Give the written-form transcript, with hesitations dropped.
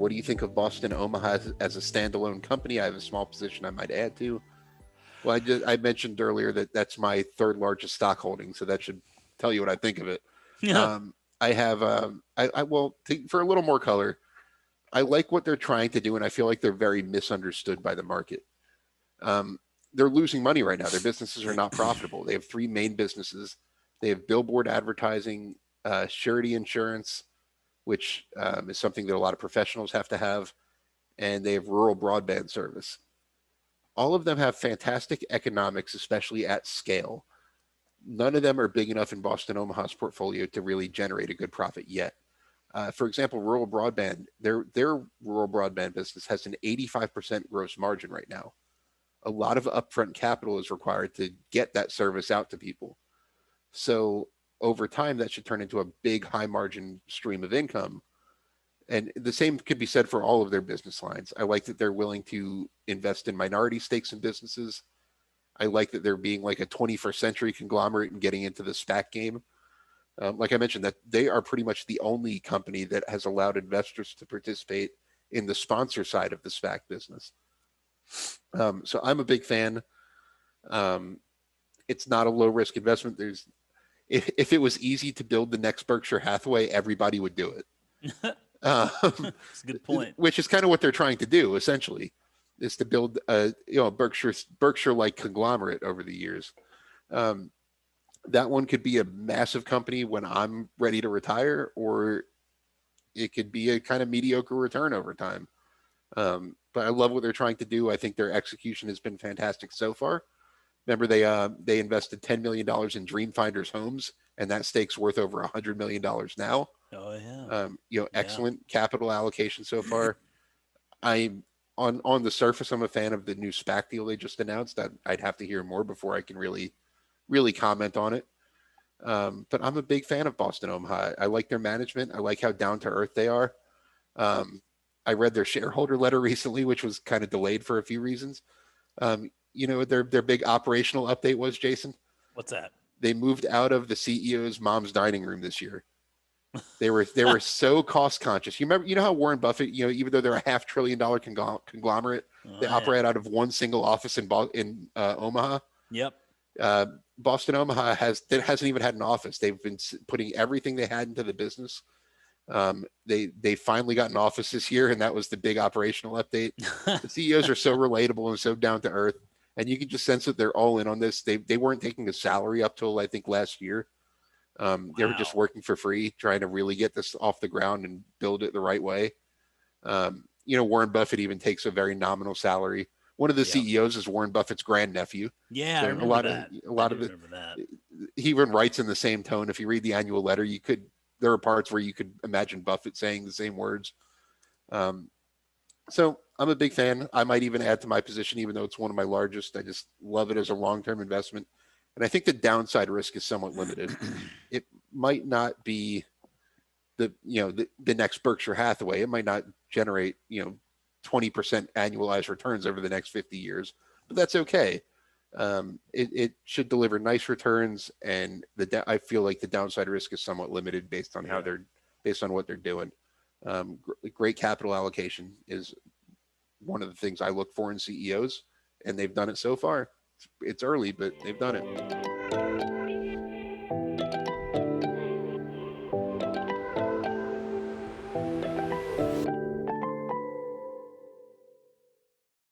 What do you think of Boston Omaha as a standalone company? I have a small position I might add to. Well, I mentioned earlier that that's my third largest stock holding, so that should tell you what I think of it. Yeah. I have for a little more color, I like what they're trying to do, and I feel like they're very misunderstood by the market. Um, they're losing money right now. Their businesses are not profitable. They have three main businesses. They have billboard advertising, surety insurance, which is something that a lot of professionals have to have, and they have rural broadband service. All of them have fantastic economics, especially at scale. None of them are big enough in Boston Omaha's portfolio to really generate a good profit yet. For example, rural broadband, their rural broadband business has an 85% gross margin right now. A lot of upfront capital is required to get that service out to people. So over time, that should turn into a big high margin stream of income. And the same could be said for all of their business lines. I like that they're willing to invest in minority stakes in businesses. I like that they're being like a 21st century conglomerate and getting into the SPAC game. Like I mentioned, that they are pretty much the only company that has allowed investors to participate in the sponsor side of the SPAC business. So I'm a big fan. Um, it's not a low risk investment. If it was easy to build the next Berkshire Hathaway, everybody would do it. That's a good point. Which is kind of what they're trying to do, essentially, is to build a Berkshire like conglomerate over the years. That one could be a massive company when I'm ready to retire, or it could be a kind of mediocre return over time. But I love what they're trying to do. I think their execution has been fantastic so far. Remember, they invested $10 million in Dreamfinders Homes, and that stake's worth over $100 million now. Oh yeah. Yeah. Excellent capital allocation so far. I'm on the surface, I'm a fan of the new SPAC deal they just announced. I'd have to hear more before I can really comment on it. But I'm a big fan of Boston Omaha. I like their management. I like how down to earth they are. I read their shareholder letter recently, which was kind of delayed for a few reasons. Their big operational update was, Jason. What's that? They moved out of the CEO's mom's dining room this year. They were so cost conscious. You know how Warren Buffett, even though they're a $500 billion conglomerate, they operate out of one single office in Omaha. Yep. Boston Omaha hasn't even had an office. They've been putting everything they had into the business. They finally got an office this year, and that was the big operational update. The CEOs are so relatable and so down to earth, and you can just sense that they're all in on this. They weren't taking a salary up till I think last year. They were just working for free, trying to really get this off the ground and build it the right way. Warren Buffett even takes a very nominal salary. One of the CEOs is Warren Buffett's grandnephew. Yeah, so I remember that. A lot of it. He even writes in the same tone. If you read the annual letter, there are parts where you could imagine Buffett saying the same words. So I'm a big fan. I might even add to my position, even though it's one of my largest. I just love it as a long-term investment. And I think the downside risk is somewhat limited. It might not be the next Berkshire Hathaway. It might not generate, 20% annualized returns over the next 50 years, but that's okay. It should deliver nice returns, and I feel like the downside risk is somewhat limited based on what they're doing. Great capital allocation is one of the things I look for in CEOs, and they've done it so far. It's early, but they've done it.